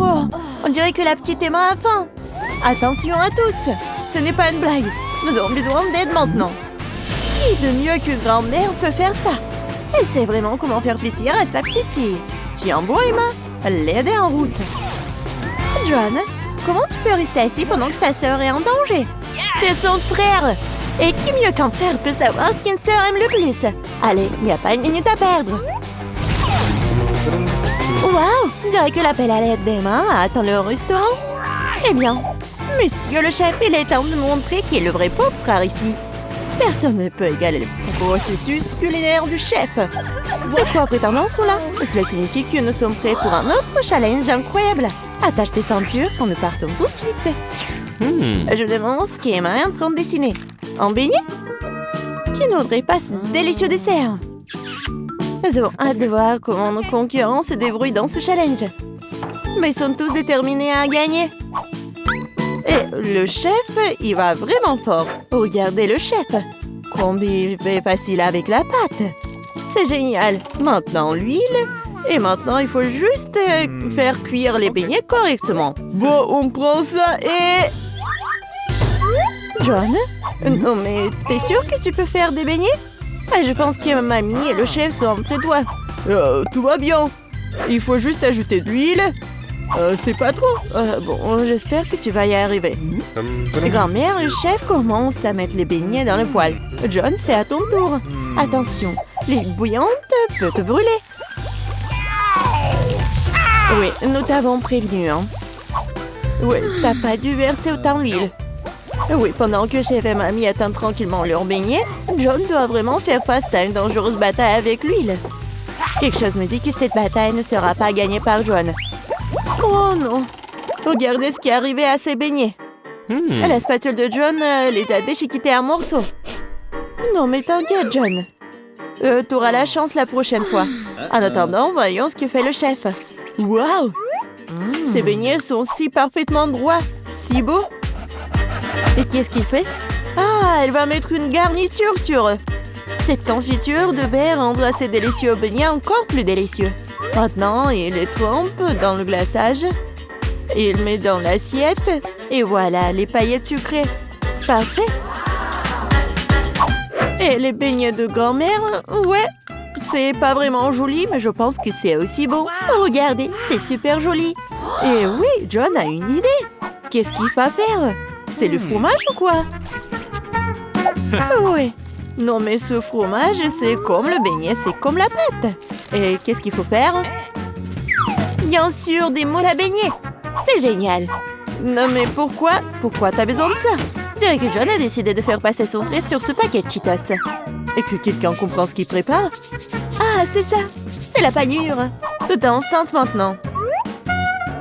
Oh, on dirait que la petite Emma a faim. Attention à tous, ce n'est pas une blague. Nous avons besoin d'aide maintenant. Qui de mieux que grand-mère peut faire ça? Elle sait vraiment comment faire plaisir à sa petite fille. Tiens bon, Emma, l'aide est en route. John, comment tu peux rester assis pendant que ta sœur est en danger? T'es son frère. Et qui mieux qu'un frère peut savoir ce qu'une sœur aime le plus? Allez, il n'y a pas une minute à perdre. Waouh, on dirait que l'appel à l'aide d'Emma attend le restaurant. Eh bien, monsieur le chef, il est temps de montrer qui est le vrai pauvre frère ici. Personne ne peut égaler le processus culinaire du chef. Les 3 prétendants sont là. Cela signifie que nous sommes prêts pour un autre challenge incroyable. Attache tes ceintures quand nous partons tout de suite. Je demande ce qu'Emma est en train de dessiner. Un beignet? Qui n'aurait pas ce délicieux dessert? Nous avons hâte de voir comment nos concurrents se débrouillent dans ce challenge. Mais ils sont tous déterminés à gagner. Et le chef, il va vraiment fort. Regardez le chef. Combien il fait facile avec la pâte. C'est génial. Maintenant l'huile. Et maintenant, il faut juste faire cuire les beignets correctement. Bon, on prend ça et... John? Non, mais t'es sûr que tu peux faire des beignets? Je pense que mamie et le chef sont près de toi. Tout va bien. Il faut juste ajouter de l'huile. C'est pas trop. Bon, j'espère que tu vas y arriver. Grand-mère, le chef commence à mettre les beignets dans le poêle. John, c'est à ton tour. Attention, l'huile bouillante peut te brûler. Oui, nous t'avons prévenu, hein. Oui, t'as pas dû verser autant d'huile. Oui, pendant que chef et mamie attendent tranquillement leur beignet, John doit vraiment faire face à une dangereuse bataille avec l'huile. Quelque chose me dit que cette bataille ne sera pas gagnée par John. Oh non! Regardez ce qui est arrivé à ces beignets. La spatule de John les a déchiquetés en morceaux. Non mais t'inquiète, John. T'auras la chance la prochaine fois. En attendant, voyons ce que fait le chef. Waouh! Ces beignets sont si parfaitement droits, si beaux. Et qu'est-ce qu'il fait? Ah, elle va mettre une garniture sur eux. Cette confiture de baie rendra ces délicieux beignets encore plus délicieux. Maintenant, il les trempe dans le glaçage. Il met dans l'assiette. Et voilà, les paillettes sucrées. Parfait. Et les beignets de grand-mère, ouais. C'est pas vraiment joli, mais je pense que c'est aussi beau. Regardez, c'est super joli. Et oui, John a une idée. Qu'est-ce qu'il va faire? C'est le fromage ou quoi? Oui. Non, mais ce fromage, c'est comme le beignet, c'est comme la pâte. Et qu'est-ce qu'il faut faire? Bien sûr, des moules à beignets. C'est génial. Non, mais pourquoi? Pourquoi t'as besoin de ça? Je dirais que John a décidé de faire passer son trait sur ce paquet de Cheetos. Et que quelqu'un comprend ce qu'il prépare? Ah, c'est ça. C'est la panure. Tout est en sens maintenant.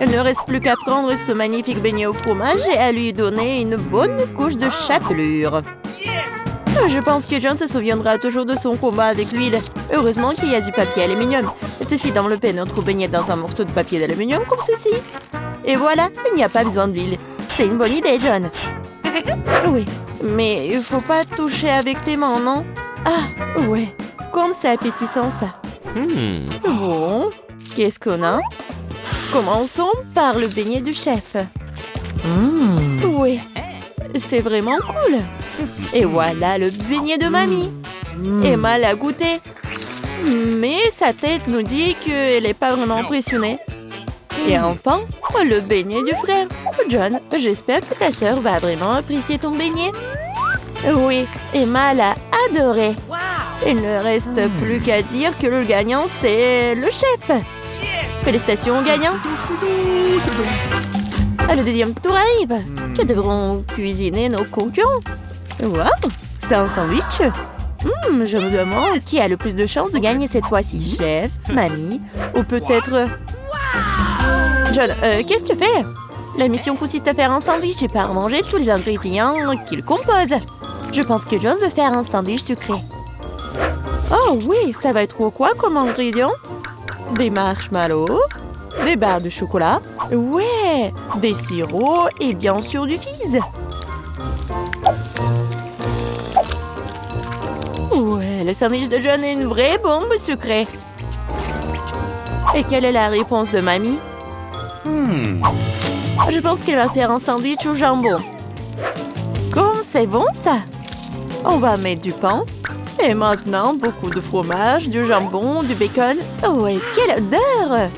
Il ne reste plus qu'à prendre ce magnifique beignet au fromage et à lui donner une bonne couche de chapelure. Je pense que John se souviendra toujours de son combat avec l'huile. Heureusement qu'il y a du papier aluminium. Il suffit d'envelopper notre beignet dans un morceau de papier d'aluminium comme ceci. Et voilà, il n'y a pas besoin d'huile. C'est une bonne idée, John. Oui, mais il faut pas toucher avec tes mains, non? Ah, ouais. Comme c'est appétissant, ça. Bon, qu'est-ce qu'on a? Commençons par le beignet du chef. Oui, c'est vraiment cool. Et voilà le beignet de mamie. Emma l'a goûté. Mais sa tête nous dit qu'elle n'est pas vraiment impressionnée. Et enfin, le beignet du frère. John, j'espère que ta sœur va vraiment apprécier ton beignet. Oui, Emma l'a adoré. Il ne reste plus qu'à dire que le gagnant, c'est le chef. Félicitations au gagnant. Le deuxième tour arrive. Que devront cuisiner nos concurrents? Waouh, c'est un sandwich. Je me demande qui a le plus de chances de gagner cette fois-ci. Chef, mamie ou peut-être... John, qu'est-ce que tu fais? La mission consiste à faire un sandwich et pas à manger tous les ingrédients qu'il compose. Je pense que John veut faire un sandwich sucré. Oh oui, ça va être quoi comme ingrédients? Des marshmallows, des barres de chocolat, ouais, des sirops et bien sûr du fizz. Ouais, le sandwich de John est une vraie bombe sucrée. Et quelle est la réponse de mamie? Je pense qu'elle va faire un sandwich au jambon. Comme c'est bon ça! On va mettre du pain. Et maintenant, beaucoup de fromage, du jambon, du bacon. Oh, et quelle odeur!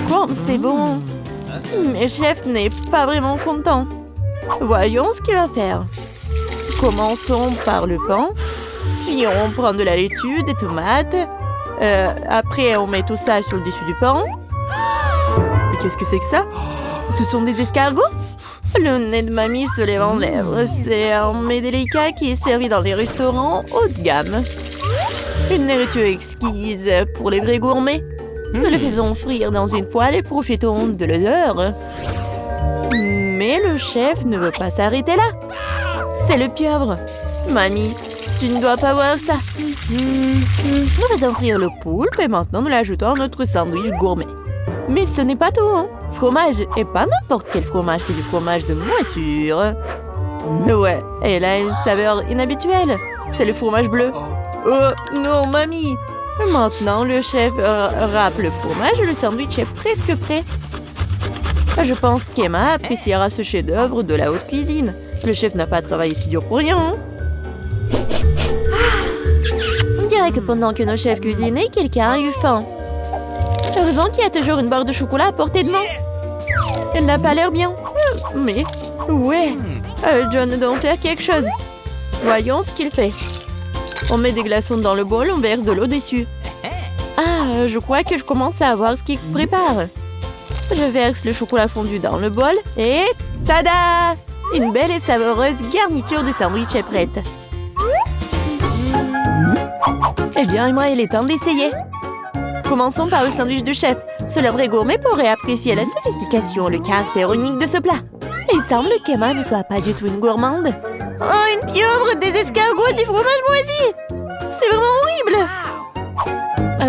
Comme c'est bon! Mais chef n'est pas vraiment content. Voyons ce qu'il va faire. Commençons par le pain. Puis on prend de la laitue, des tomates. Après, on met tout ça sur le dessus du pain. Et qu'est-ce que c'est que ça? Ce sont des escargots? Le nez de mamie se lève en lèvres. C'est un mets délicat qui est servi dans les restaurants haut de gamme. Une nourriture exquise pour les vrais gourmets. Nous le faisons frire dans une poêle et profitons de l'odeur. Mais le chef ne veut pas s'arrêter là. C'est le pieuvre. Mamie, tu ne dois pas voir ça. Nous faisons frire le poulpe et maintenant nous l'ajoutons à notre sandwich gourmet. Mais ce n'est pas tout, hein. Fromage, et pas n'importe quel fromage, c'est du fromage de moisissure. Ouais, elle a une saveur inhabituelle. C'est le fromage bleu. Oh non, mamie! Maintenant, le chef râpe le fromage et le sandwich est presque prêt. Je pense qu'Emma appréciera ce chef-d'œuvre de la haute cuisine. Le chef n'a pas travaillé si dur pour rien. On dirait que pendant que nos chefs cuisinaient, quelqu'un a eu faim. Heureusement qu'il y a toujours une barre de chocolat à portée de main. Elle n'a pas l'air bien. Mais, ouais, John doit faire quelque chose. Voyons ce qu'il fait. On met des glaçons dans le bol, on verse de l'eau dessus. Ah, je crois que je commence à voir ce qu'il prépare. Je verse le chocolat fondu dans le bol et... Tada! Une belle et savoureuse garniture de sandwich est prête. Eh bien, Emma, il est temps d'essayer. Commençons par le sandwich du chef. Seul un vrai gourmet pourrait apprécier la sophistication, le caractère unique de ce plat. Il semble qu'Emma ne soit pas du tout une gourmande. Oh, une pieuvre, des escargots, du fromage moisi! C'est vraiment horrible!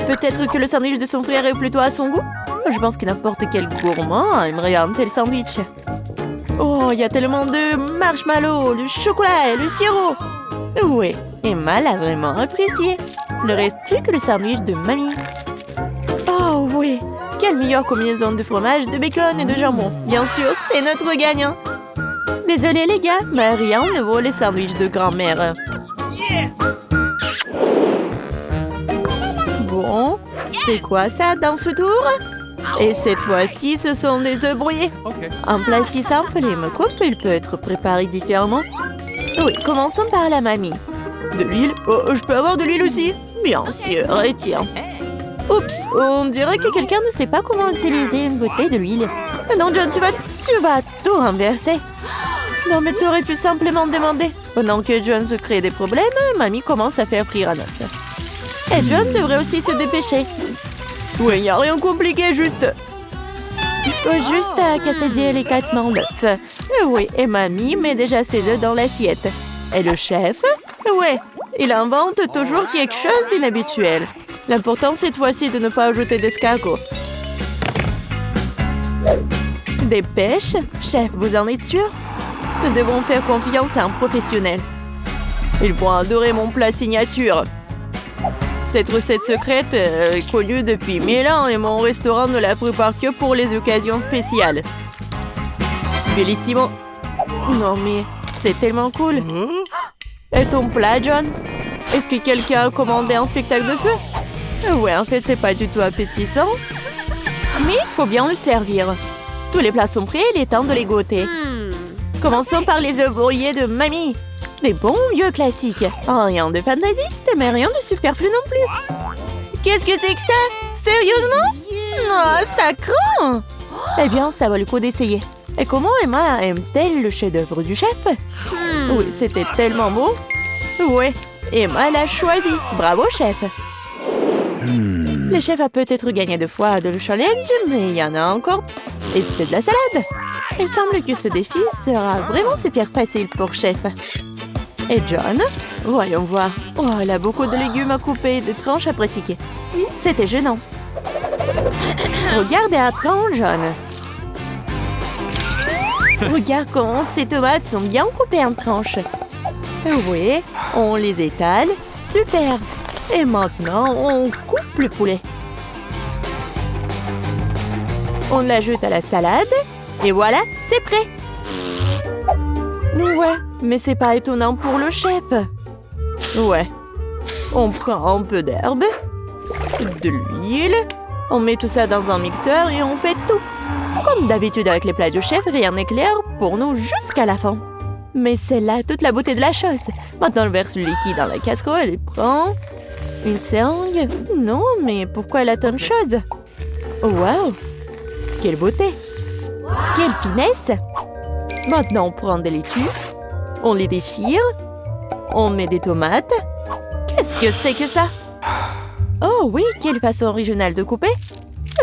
Peut-être que le sandwich de son frère est plutôt à son goût? Je pense que n'importe quel gourmand aimerait un tel sandwich. Oh, il y a tellement de marshmallows, le chocolat et le sirop! Oui, Emma l'a vraiment apprécié. Il ne reste plus que le sandwich de mamie. Oh oui, quelle meilleure combinaison de fromage, de bacon et de jambon. Bien sûr, c'est notre gagnant. Désolé les gars, mais rien ne vaut les sandwichs de grand-mère. Bon, c'est quoi ça dans ce tour? Et cette fois-ci, ce sont des œufs brouillés. Un plat si simple et me coupe, il peut être préparé différemment. Oui, commençons par la mamie. De l'huile? Oh, je peux avoir de l'huile aussi? Bien sûr, et tiens. Oups, on dirait que quelqu'un ne sait pas comment utiliser une bouteille de l'huile. Non, John, tu vas tout renverser. Non, mais tu aurais pu simplement demander. Pendant que John se crée des problèmes, mamie commence à faire frire un œuf. Et John devrait aussi se dépêcher. Oui, il n'y a rien de compliqué, juste... Il faut juste casser délicatement l'œuf. Oui, et mamie met déjà ses œufs dans l'assiette. Et le chef? Ouais, il invente toujours quelque chose d'inhabituel. L'important cette fois-ci de ne pas ajouter d'escargots. Des pêches? Chef, vous en êtes sûr? Nous devons faire confiance à un professionnel. Ils vont adorer mon plat signature. Cette recette secrète est connue depuis 1000 ans et mon restaurant ne la prépare que pour les occasions spéciales. Bellissimo! Non mais, c'est tellement cool! Et ton plat, John? Est-ce que quelqu'un a commandé un spectacle de feu? Ouais, en fait, c'est pas du tout appétissant. Mais il faut bien le servir. Tous les plats sont prêts, il est temps de les goûter. Commençons par les œufs brouillés de mamie. Des bons vieux classiques. Oh, rien de fantaisiste, mais rien de superflu non plus. Qu'est-ce que c'est que ça? Sérieusement? Non, ça craint. Eh bien, ça vaut le coup d'essayer. Et comment Emma aime-t-elle le chef-d'œuvre du chef? Oui, c'était tellement beau. Ouais, Emma l'a choisi. Bravo, chef. Le chef a peut-être gagné 2 fois de le challenge, mais il y en a encore. Et c'est de la salade. Il semble que ce défi sera vraiment super facile pour chef. Et John? Voyons voir. Oh, elle a beaucoup de légumes à couper et de tranches à pratiquer. C'était gênant. Regarde et apprends, John. Regarde comment ces tomates sont bien coupées en tranches. Oui, on les étale. Super. Et maintenant, on coupe le poulet. On l'ajoute à la salade. Et voilà, c'est prêt. Ouais, mais c'est pas étonnant pour le chef. Ouais. On prend un peu d'herbe, de l'huile, on met tout ça dans un mixeur et on fait tout. Comme d'habitude avec les plats du chef, rien n'est clair pour nous jusqu'à la fin. Mais c'est là toute la beauté de la chose. Maintenant, on verse le liquide dans la casserole et prend une seringue. Non, mais pourquoi elle a tant de choses? Oh, wow! Quelle beauté! Quelle finesse! Maintenant, on prend des laitues, on les déchire, on met des tomates. Qu'est-ce que c'est que ça? Oh oui, quelle façon originale de couper!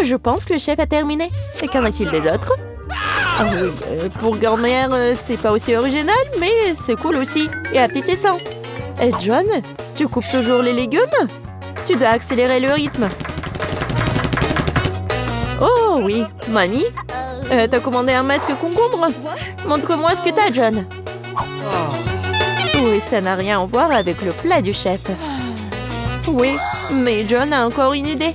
Je pense que le chef a terminé. Et qu'en est-il des autres? Ah oui, pour grand-mère, c'est pas aussi original, mais c'est cool aussi. Et appétissant. Et John, tu coupes toujours les légumes? Tu dois accélérer le rythme. Oh oui, mamie, t'as commandé un masque concombre? Montre-moi ce que t'as, John. Oui, ça n'a rien à voir avec le plat du chef. Oui, mais John a encore une idée.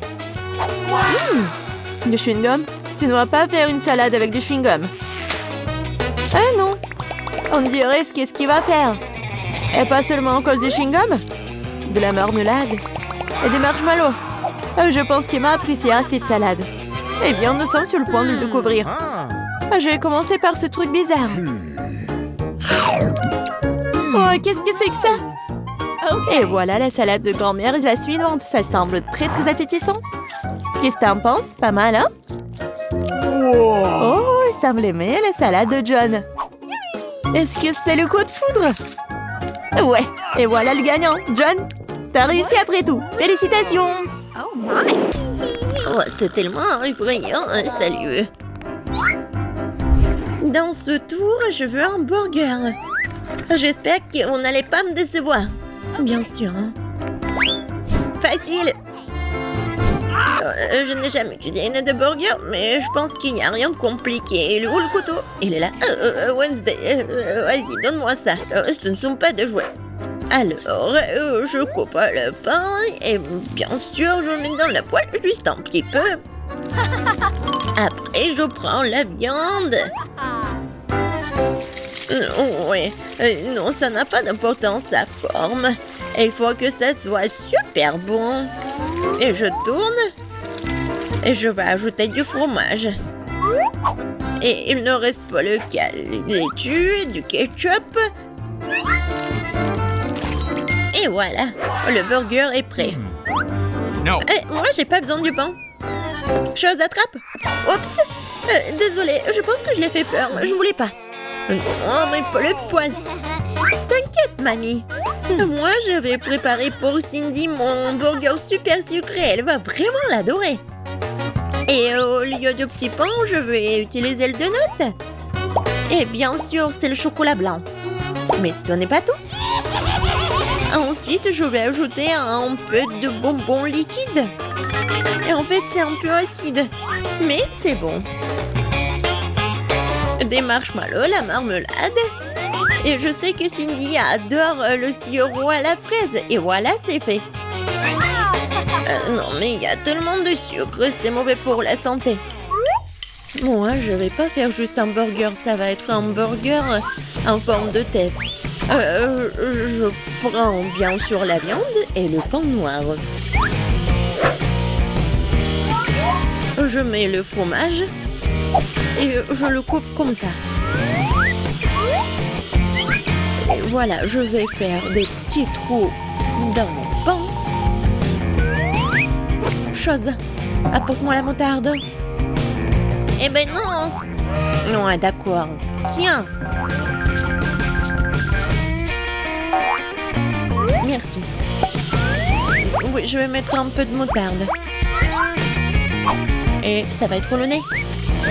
Du chewing-gum? Tu ne vas pas faire une salade avec du chewing-gum. Ah non, on dirait qu'est-ce qu'il va faire. Et pas seulement en cause du chewing-gum, de la marmelade et des marshmallows. Je pense qu'Emma appréciera cette salade. Eh bien, nous sommes sur le point de le découvrir. Je vais commencer par ce truc bizarre. Oh, qu'est-ce que c'est que ça? Et voilà la salade de grand-mère et la suivante. Ça semble très très appétissant. Qu'est-ce que t'en penses? Pas mal, hein? Oh, il semble aimer la salade de John. Est-ce que c'est le coup de foudre? Ouais, et voilà le gagnant. John, t'as réussi après tout. Félicitations! Oh, c'est tellement effrayant, salut. Dans ce tour, je veux un burger. J'espère qu'on n'allait pas me décevoir. Bien sûr. Facile. Je n'ai jamais cuisiné de burger, mais je pense qu'il n'y a rien de compliqué. Il est où le couteau? Il est là. Wednesday, vas-y, donne-moi ça. Ce ne sont pas de jouets. Alors, je coupe le pain et bien sûr, je le mets dans la poêle juste un petit peu. Après, je prends la viande. Oui, non, ça n'a pas d'importance, sa forme. Il faut que ça soit super bon. Et je tourne. Et je vais ajouter du fromage. Et il ne reste pas le cas. Les laitues, du ketchup. Et voilà, le burger est prêt. Non. Moi, j'ai pas besoin du pain. Chose à trappe. Oups. Désolée, je pense que je l'ai fait peur. Je voulais pas. Non, mais pas le poil. T'inquiète, mamie. Moi, je vais préparer pour Cindy mon burger super sucré. Elle va vraiment l'adorer. Et au lieu de petit pain, je vais utiliser le donut. Et bien sûr, c'est le chocolat blanc. Mais ce n'est pas tout. Ensuite, je vais ajouter un peu de bonbons liquides. Et en fait, c'est un peu acide. Mais c'est bon. Des marshmallows, la marmelade. Et je sais que Cindy adore le sirop à la fraise. Et voilà, c'est fait. Non, mais il y a tellement de sucre, c'est mauvais pour la santé. Moi, je vais pas faire juste un burger. Ça va être un burger en forme de tête. Je prends bien sûr la viande et le pain noir. Je mets le fromage et je le coupe comme ça. Et voilà, je vais faire des petits trous dans mon pain. Chose, apporte-moi la moutarde. Eh ben non. Non, d'accord. Tiens. Merci. Oui, je vais mettre un peu de moutarde. Et ça va être le nez.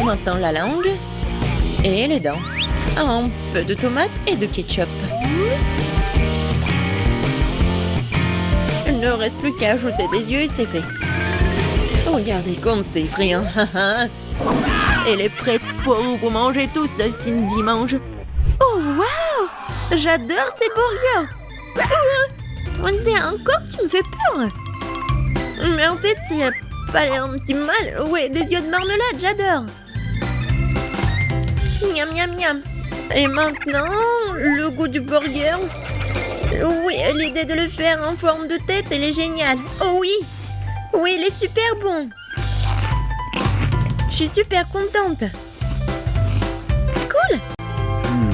Maintenant la langue. Et les dents. Un peu de tomate et de ketchup. Il ne reste plus qu'à ajouter des yeux et c'est fait. Regardez comme c'est effrayant. Elle est prête pour vous manger tout ça, Cindy mange. Oh, wow! J'adore ces burgers. Encore, tu me fais peur. Mais en fait, c'est pas l'air un petit mal. Ouais, des yeux de marmelade, j'adore. Miam, miam, miam. Et maintenant, le goût du burger. Oui, l'idée de le faire en forme de tête, elle est géniale. Oh oui. Oui, il est super bon. Je suis super contente. Cool.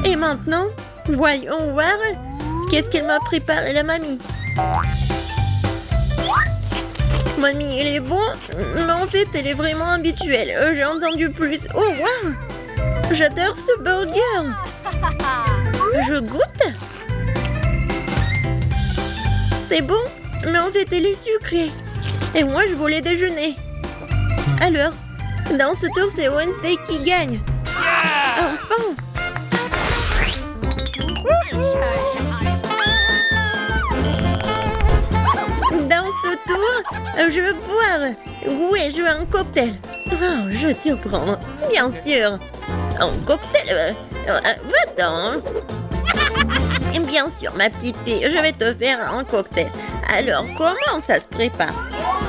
Et maintenant, voyons voir qu'est-ce qu'elle m'a préparé, la mamie. Mamie, il est bon, mais en fait, elle est vraiment habituelle. J'ai entendu plus. Oh, waouh! J'adore ce burger. Je goûte. C'est bon, mais en fait, elle est sucrée. Et moi, je voulais déjeuner. Alors, dans ce tour, c'est Wednesday qui gagne. Enfin! Dans ce tour, je veux boire. Oui, je veux un cocktail. Oh, je te prends, bien sûr. Un cocktail. Va-t'en. Bien sûr, ma petite fille, je vais te faire un cocktail. Alors, comment ça se prépare?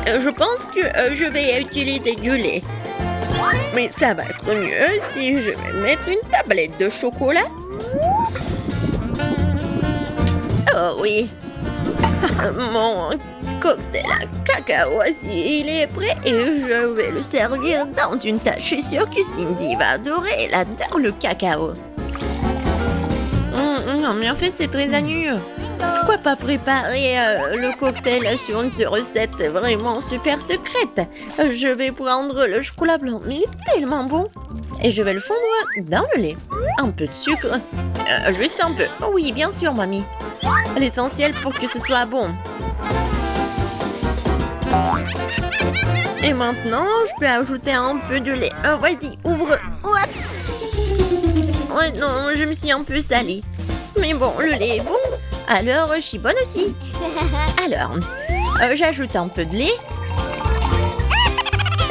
Je pense que je vais utiliser du lait. Mais ça va être mieux si je vais mettre une tablette de chocolat. Oh oui. Mon cocktail à cacao aussi, il est prêt et je vais le servir dans une tasse. Je suis sûre que Cindy va adorer, elle adore le cacao. Non, mais en fait, c'est très ennuyeux. Pourquoi pas préparer le cocktail sur une recette vraiment super secrète? Je vais prendre le chocolat blanc, mais il est tellement bon. Et je vais le fondre dans le lait. Un peu de sucre. Juste un peu. Oui, bien sûr, mamie. L'essentiel pour que ce soit bon. Et maintenant, je peux ajouter un peu de lait. Vas-y, ouvre. Oups. Ouais, non, je me suis un peu salie. Mais bon, le lait est bon. Alors, je suis bonne aussi. Alors, j'ajoute un peu de lait.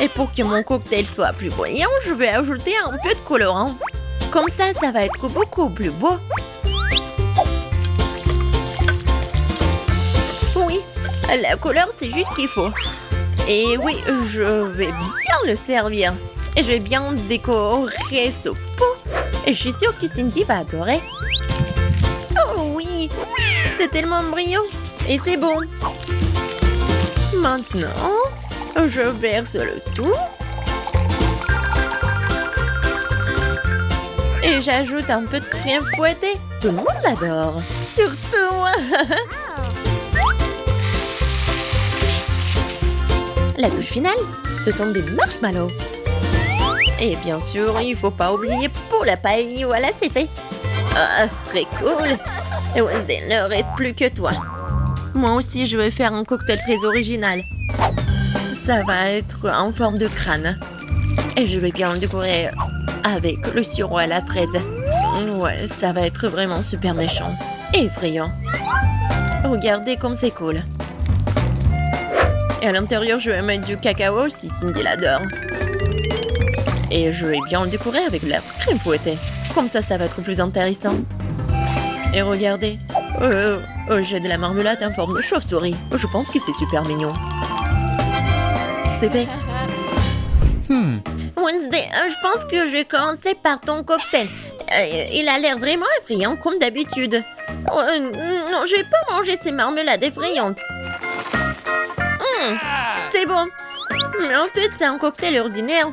Et pour que mon cocktail soit plus brillant, je vais ajouter un peu de colorant. Comme ça va être beaucoup plus beau. Oui, la couleur, c'est juste ce qu'il faut. Et oui, je vais bien le servir. Et je vais bien décorer ce pot. Et je suis sûre que Cindy va adorer. Oh oui, c'est tellement brillant. Et c'est bon. Maintenant, je verse le tout. Et j'ajoute un peu de crème fouettée. Tout le monde l'adore. Surtout moi. La touche finale, ce sont des marshmallows. Et bien sûr, il ne faut pas oublier pour la paille. Voilà, c'est fait. Ah, très cool. Et Wednesday, il ne reste plus que toi. Moi aussi, je vais faire un cocktail très original. Ça va être en forme de crâne. Et je vais bien le décorer avec le sirop à la fraise. Ouais, ça va être vraiment super méchant. Et effrayant. Regardez comme c'est cool. Et à l'intérieur, je vais mettre du cacao si Cindy l'adore. Et je vais bien le décorer avec de la crème fouettée. Comme ça va être plus intéressant. Et regardez. J'ai de la marmelade en forme de chauve-souris. Je pense que c'est super mignon. C'est fait. Wednesday, je pense que je vais commencer par ton cocktail. Il a l'air vraiment effrayant comme d'habitude. Non, je vais pas manger ces marmelades effrayantes. C'est bon. Mais en fait, c'est un cocktail ordinaire.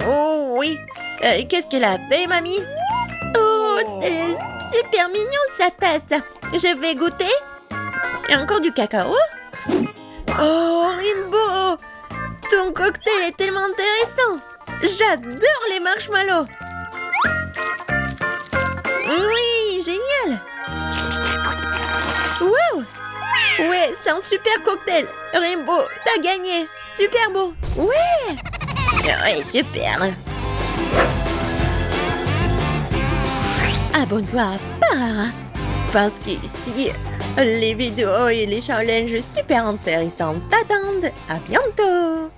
Oh oui. Qu'est-ce qu'elle a fait, mamie? Oh, c'est super mignon sa tasse. Je vais goûter. Et encore du cacao. Oh, Rainbow. Ton cocktail est tellement intéressant. J'adore les marshmallows. Oui, génial. Wow. Ouais, c'est un super cocktail. Rainbow, t'as gagné. Super beau. Ouais. Ouais, super. Abonne-toi à Parara. Parce qu'ici, les vidéos et les challenges super intéressants t'attendent. À bientôt.